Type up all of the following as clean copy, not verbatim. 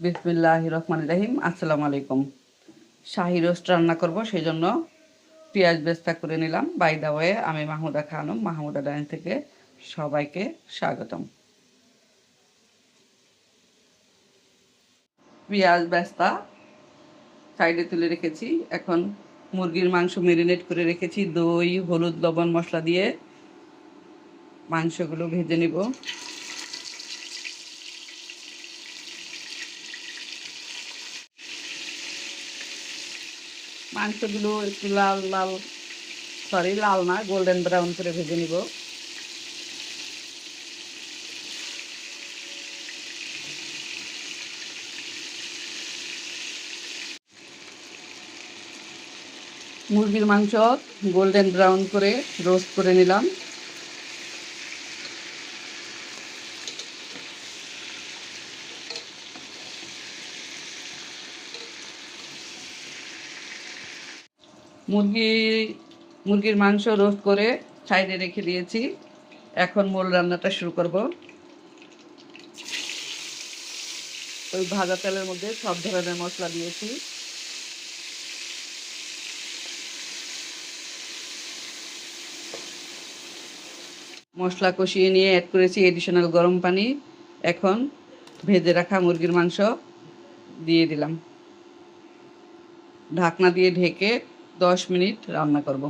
বিসমিল্লাহির রহমানির রহিম। আসসালামু আলাইকুম। শাহী রোস্ট রান্না করব, সেই জন্য পেঁয়াজ বেরেস্তা করে নিলাম। বাই দা ওয়ে, আমি মাহমুদা খানম, মাহমুদা ডাইন থেকে সবাইকে স্বাগতম। পেঁয়াজ বেরেস্তা সাইডে তুলে রেখেছি। এখন মুরগির মাংস ম্যারিনেট করে রেখেছি। দই, হলুদ, লবণ, মশলা দিয়ে মাংসগুলো ভেজে নিব। মাংসগুলো একটু লাল না, গোল্ডেন ব্রাউন করে ভেজে নিব। মুরগির মাংস গোল্ডেন ব্রাউন করে রোস্ট করে নিলাম। মুরগির মাংস রোস্ট করে সাইডে রেখে দিয়েছি। এখন মূল রান্নাটা শুরু করব। ওই ভাজা তেলের মধ্যে সব ধরনের মশলা দিয়েছি। মশলা কষিয়ে নিয়ে অ্যাড করেছি এডিশনাল গরম পানি। এখন ভেজে রাখা মুরগির মাংস দিয়ে দিলাম। ঢাকনা দিয়ে ঢেকে 10 মিনিট রান্না করব।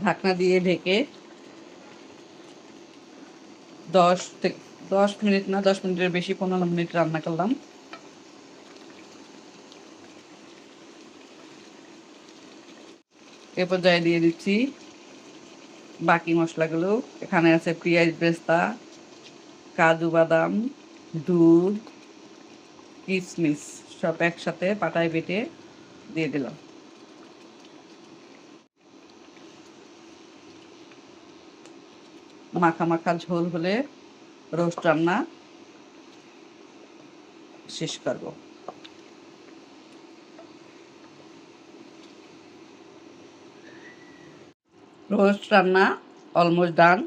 ঢাকনা দিয়ে ঢেকে 10 মিনিট না, 10 মিনিটের বেশি, 15 মিনিট রান্না করলাম। এ পর্যায়ে দিয়ে দিচ্ছি বাকি মশলাগুলো। এখানে আছে পেঁয়াজ বেরেস্তা, কাজু বাদাম, দুধ, কিশমিশ সব একসাথে পাটায় বেটে দিয়ে দিলাম। মাখা মাখা ঝোল হলে রোস্ট রান্না শেষ করব। রোস্ট রান্না অলমোস্ট ডান।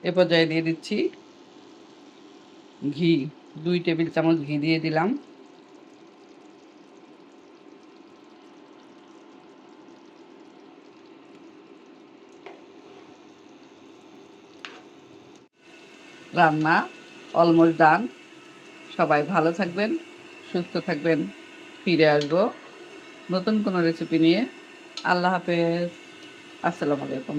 এ পর্যায়ে দিয়ে দিচ্ছি ঘি। 2 টেবিল চামচ ঘি দিয়ে দিলাম। রান্না অলমোস্ট ডান। সবাই ভালো থাকবেন, সুস্থ থাকবেন। ফিরে আসবো নতুন কোনো রেসিপি নিয়ে। আল্লাহ হাফেজ। আসসালামু আলাইকুম।